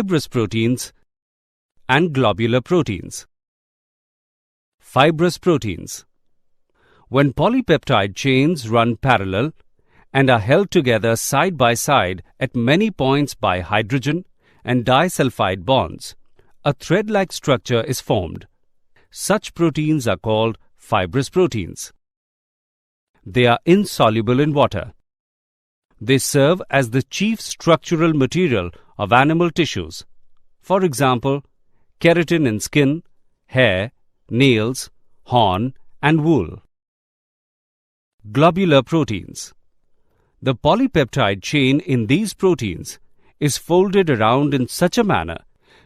fibrous proteins and globular proteins. Fibrous proteins. When polypeptide chains run parallel and are held together side by side at many points by hydrogen and disulfide bonds, a thread-like structure is formed. Such proteins are called fibrous proteins. They are insoluble in water. They serve as the chief structural material of animal tissues. For example, keratin in skin, hair, nails, horn, and wool. Globular proteins. The polypeptide chain in these proteins is folded around in such a manner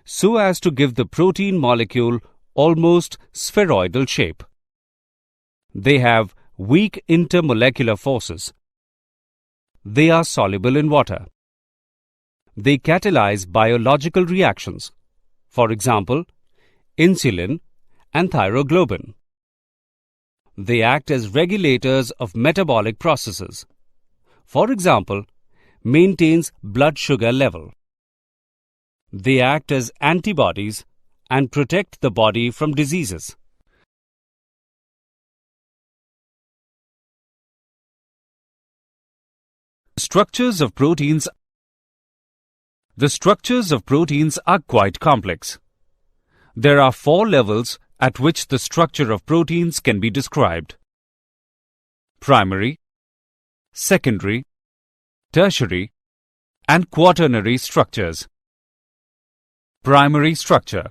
so as to give the protein molecule almost spheroidal shape. They have weak intermolecular forces. They are soluble in water. They catalyze biological reactions, for example, insulin and thyroglobin. They act as regulators of metabolic processes. For example, maintains blood sugar level. They act as antibodies and protect the body from diseases. The structures of proteins are quite complex. There are 4 levels at which the structure of proteins can be described: primary, secondary, tertiary, and quaternary structures. Primary structure.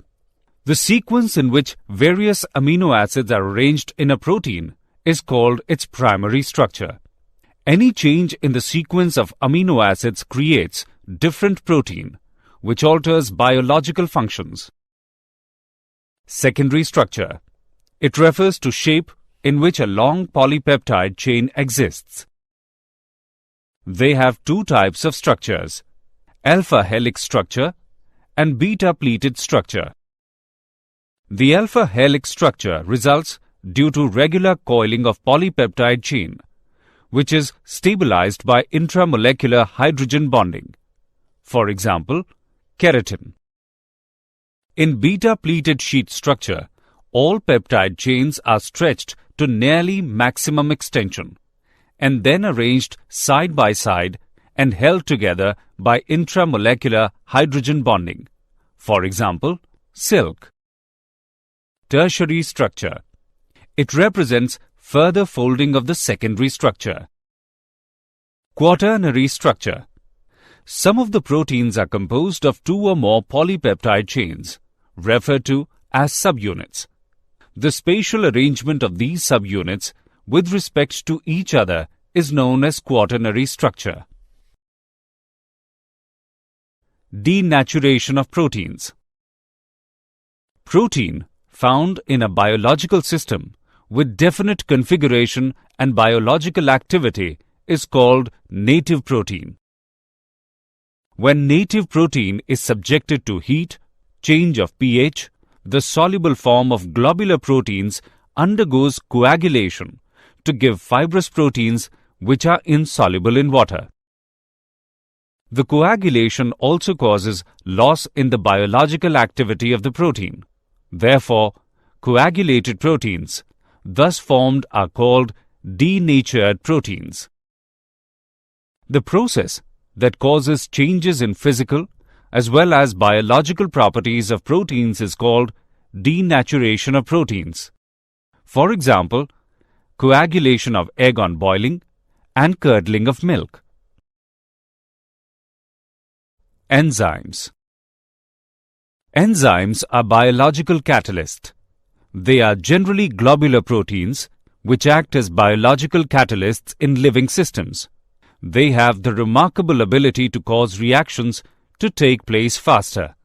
The sequence in which various amino acids are arranged in a protein is called its primary structure. Any change in the sequence of amino acids creates different protein, which alters biological functions. Secondary structure. It refers to shape in which a long polypeptide chain exists. They have 2 types of structures: alpha helix structure and beta pleated structure. The alpha helix structure results due to regular coiling of polypeptide chain, which is stabilized by intramolecular hydrogen bonding. For example, keratin. In beta pleated sheet structure, all peptide chains are stretched to nearly maximum extension and then arranged side by side and held together by intramolecular hydrogen bonding. For example, silk. Tertiary structure. It represents further folding of the secondary structure. Quaternary structure. Some of the proteins are composed of 2 or more polypeptide chains, referred to as subunits. The spatial arrangement of these subunits with respect to each other is known as quaternary structure. Denaturation of proteins. Protein found in a biological system with definite configuration and biological activity is called native protein. When native protein is subjected to heat, change of pH, the soluble form of globular proteins undergoes coagulation to give fibrous proteins which are insoluble in water. The coagulation also causes loss in the biological activity of the protein. Therefore, coagulated proteins, thus formed, are called denatured proteins. The process that causes changes in physical as well as biological properties of proteins is called denaturation of proteins. For example, coagulation of egg on boiling and curdling of milk. Enzymes. Enzymes are biological catalysts. They are generally globular proteins which act as biological catalysts in living systems. They have the remarkable ability to cause reactions to take place faster.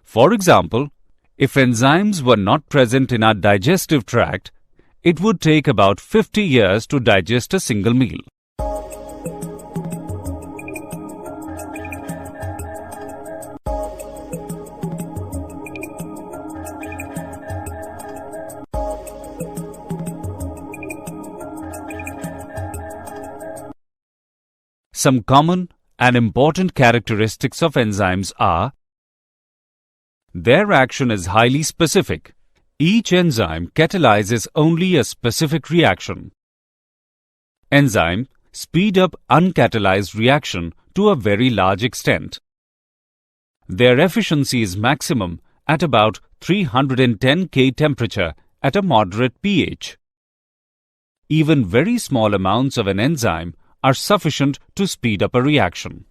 For example, if enzymes were not present in our digestive tract, it would take about 50 years to digest a single meal. Some common and important characteristics of enzymes are: Their action is highly specific. Each enzyme catalyzes only a specific reaction. Enzyme speed up uncatalyzed reaction to a very large extent. Their efficiency is maximum at about 310 K temperature at a moderate pH. Even very small amounts of an enzyme are sufficient to speed up a reaction.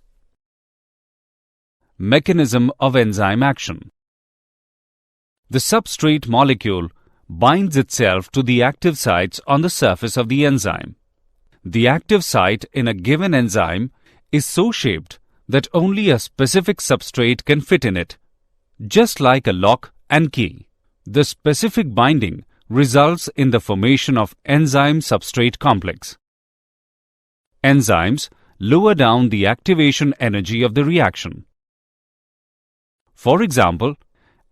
Mechanism of enzyme action. The substrate molecule binds itself to the active sites on the surface of the enzyme. The active site in a given enzyme is so shaped that only a specific substrate can fit in it, just like a lock and key. The specific binding results in the formation of enzyme-substrate complex. Enzymes lower down the activation energy of the reaction. For example,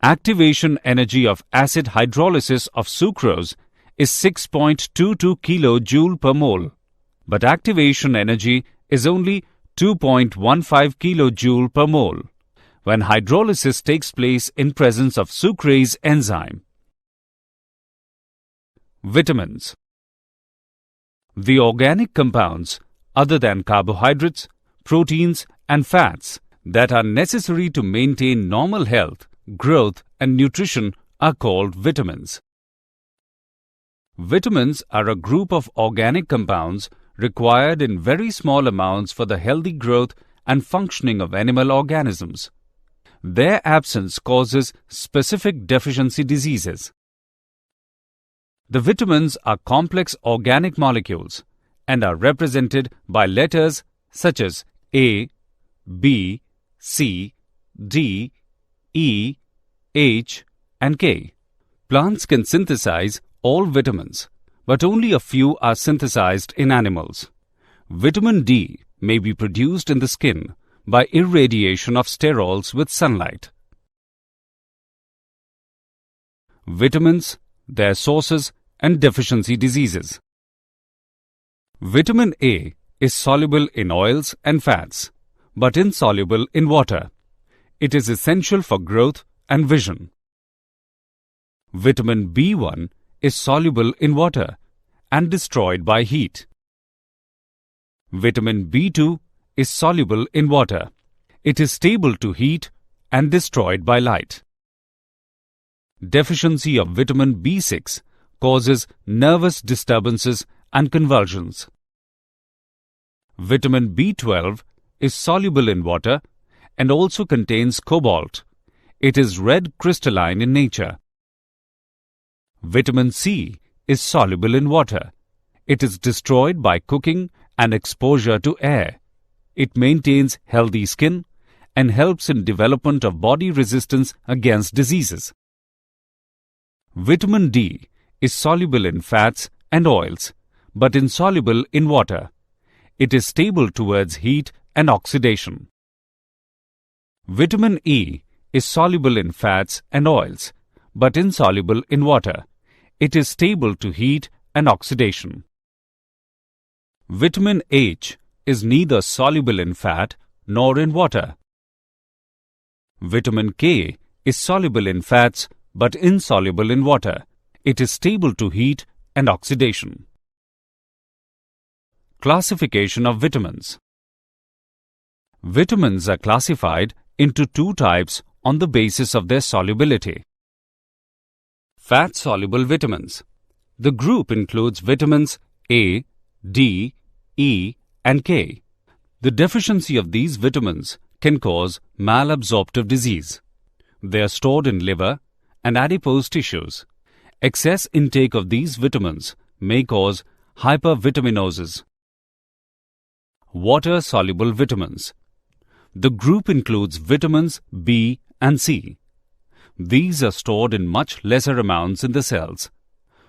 activation energy of acid hydrolysis of sucrose is 6.22 kJ per mole, but activation energy is only 2.15 kJ per mole when hydrolysis takes place in presence of sucrase enzyme. Vitamins. The organic compounds other than carbohydrates, proteins and fats that are necessary to maintain normal health, growth and nutrition are called vitamins. Vitamins are a group of organic compounds required in very small amounts for the healthy growth and functioning of animal organisms. Their absence causes specific deficiency diseases. The vitamins are complex organic molecules and are represented by letters such as A, B, C, D, E, H, and K. Plants can synthesize all vitamins, but only a few are synthesized in animals. Vitamin D may be produced in the skin by irradiation of sterols with sunlight. Vitamins, their sources, and deficiency diseases. Vitamin A is soluble in oils and fats, but insoluble in water. It is essential for growth and vision. Vitamin B1 is soluble in water and destroyed by heat. Vitamin B2 is soluble in water. It is stable to heat and destroyed by light. Deficiency of vitamin B6 causes nervous disturbances and convulsions. Vitamin B12 is soluble in water and also contains cobalt. It is red crystalline in nature. Vitamin C is soluble in water. It is destroyed by cooking and exposure to air. It maintains healthy skin and helps in development of body resistance against diseases. Vitamin D is soluble in fats and oils, but insoluble in water. It is stable towards heat and oxidation. Vitamin E is soluble in fats and oils, but insoluble in water. It is stable to heat and oxidation. Vitamin H is neither soluble in fat nor in water. Vitamin K is soluble in fats but insoluble in water. It is stable to heat and oxidation. Classification of vitamins. Vitamins are classified into two types on the basis of their solubility. Fat-soluble vitamins. The group includes vitamins A, D, E, and K. The deficiency of these vitamins can cause malabsorptive disease. They are stored in liver and adipose tissues. Excess intake of these vitamins may cause hypervitaminosis. Water-soluble vitamins. The group includes vitamins B and C. These are stored in much lesser amounts in the cells.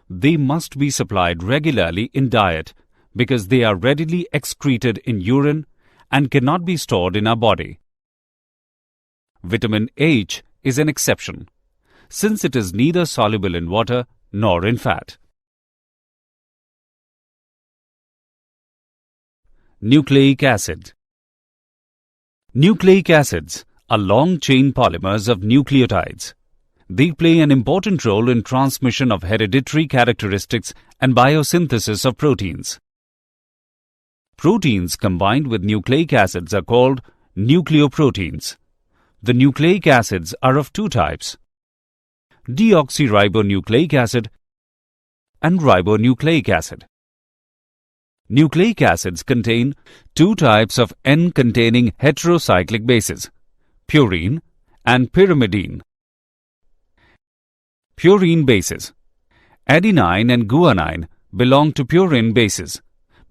They must be supplied regularly in diet because they are readily excreted in urine and cannot be stored in our body. Vitamin H is an exception, since it is neither soluble in water nor in fat. Nucleic acid. Nucleic acids are long-chain polymers of nucleotides. They play an important role in transmission of hereditary characteristics and biosynthesis of proteins. Proteins combined with nucleic acids are called nucleoproteins. The nucleic acids are of two types: deoxyribonucleic acid and ribonucleic acid. Nucleic acids contain two types of N-containing heterocyclic bases, purine and pyrimidine. Purine bases, adenine and guanine, belong to purine bases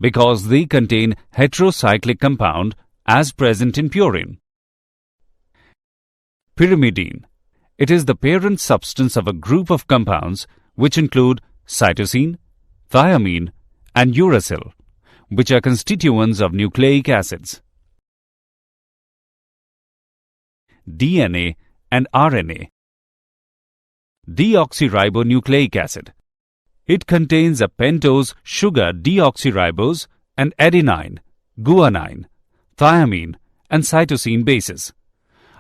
because they contain heterocyclic compound as present in purine. Pyrimidine. It is the parent substance of a group of compounds which include cytosine, thiamine, and uracil, which are constituents of nucleic acids. DNA and RNA. Deoxyribonucleic acid. It contains a pentose sugar deoxyribose and adenine, guanine, thiamine, and cytosine bases.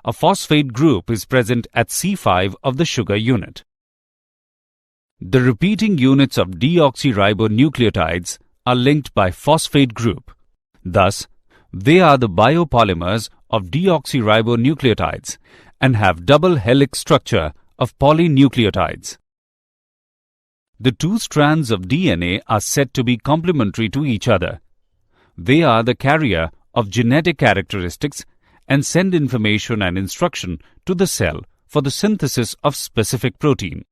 A phosphate group is present at C5 of the sugar unit. The repeating units of deoxyribonucleotides are linked by phosphate group. Thus, they are the biopolymers of deoxyribonucleotides and have double helix structure of polynucleotides. The two strands of DNA are said to be complementary to each other. They are the carrier of genetic characteristics and send information and instruction to the cell for the synthesis of specific protein.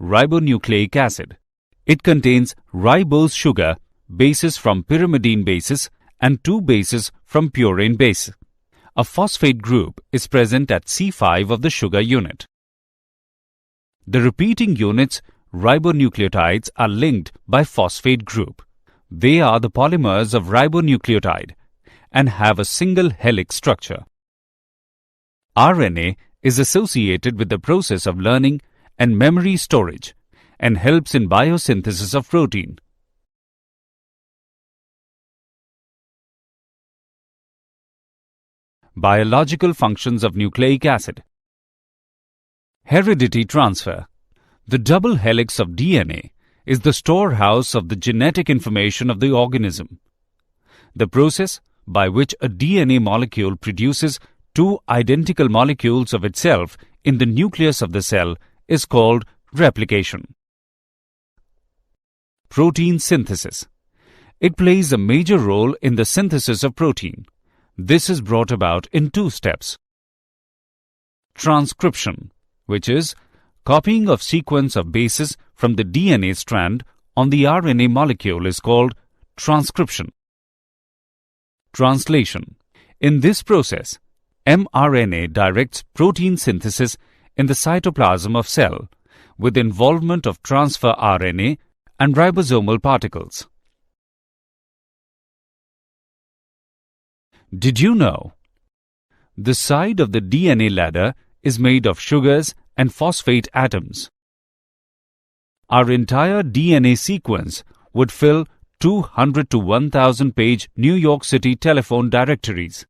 Ribonucleic acid. It contains ribose sugar bases from pyrimidine bases and two bases from purine base. A phosphate group is present at C5 of the sugar unit. The repeating units ribonucleotides are linked by phosphate group. They are the polymers of ribonucleotide and have a single helix structure. RNA is associated with the process of learning and memory storage and helps in biosynthesis of protein. Biological functions of nucleic acid. Heredity transfer. The double helix of DNA is the storehouse of the genetic information of the organism. The process by which a DNA molecule produces two identical molecules of itself in the nucleus of the cell is called replication. Protein synthesis. It plays a major role in the synthesis of protein. This is brought about in two steps. Transcription, which is copying of sequence of bases from the DNA strand on the RNA molecule, is called transcription. Translation. In this process, mRNA directs protein synthesis in the cytoplasm of cell with involvement of transfer RNA and ribosomal particles. Did you know? The side of the DNA ladder is made of sugars and phosphate atoms. Our entire DNA sequence would fill 200 to 1000 page New York City telephone directories.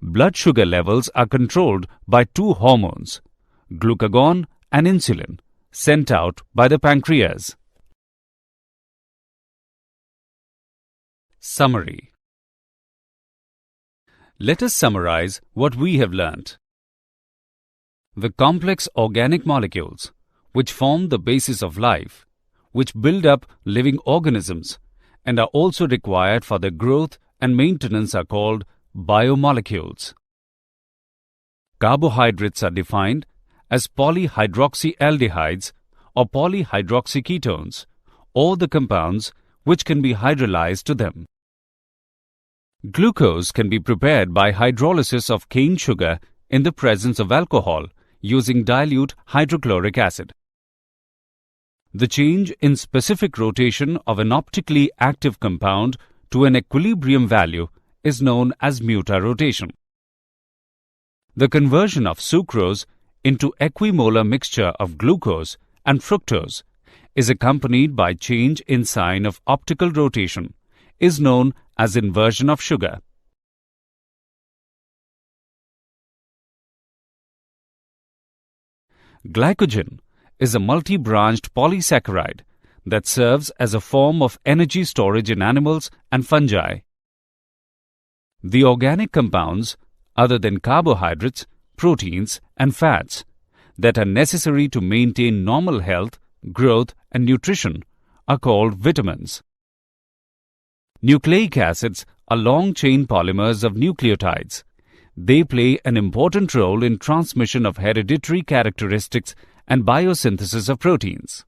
Blood sugar levels are controlled by two hormones, glucagon and insulin, sent out by the pancreas. Summary. Let us summarize what we have learnt. The complex organic molecules, which form the basis of life, which build up living organisms and are also required for their growth and maintenance, are called biomolecules. Carbohydrates are defined as polyhydroxyaldehydes or polyhydroxyketones, or the compounds which can be hydrolyzed to them. Glucose can be prepared by hydrolysis of cane sugar in the presence of alcohol using dilute hydrochloric acid. The change in specific rotation of an optically active compound to an equilibrium value is known as mutarotation. The conversion of sucrose into equimolar mixture of glucose and fructose is accompanied by change in sign of optical rotation, is known as inversion of sugar. Glycogen is a multi-branched polysaccharide that serves as a form of energy storage in animals and fungi. The organic compounds, other than carbohydrates, proteins, and fats, that are necessary to maintain normal health, growth, and nutrition are called vitamins. Nucleic acids are long-chain polymers of nucleotides. They play an important role in transmission of hereditary characteristics and biosynthesis of proteins.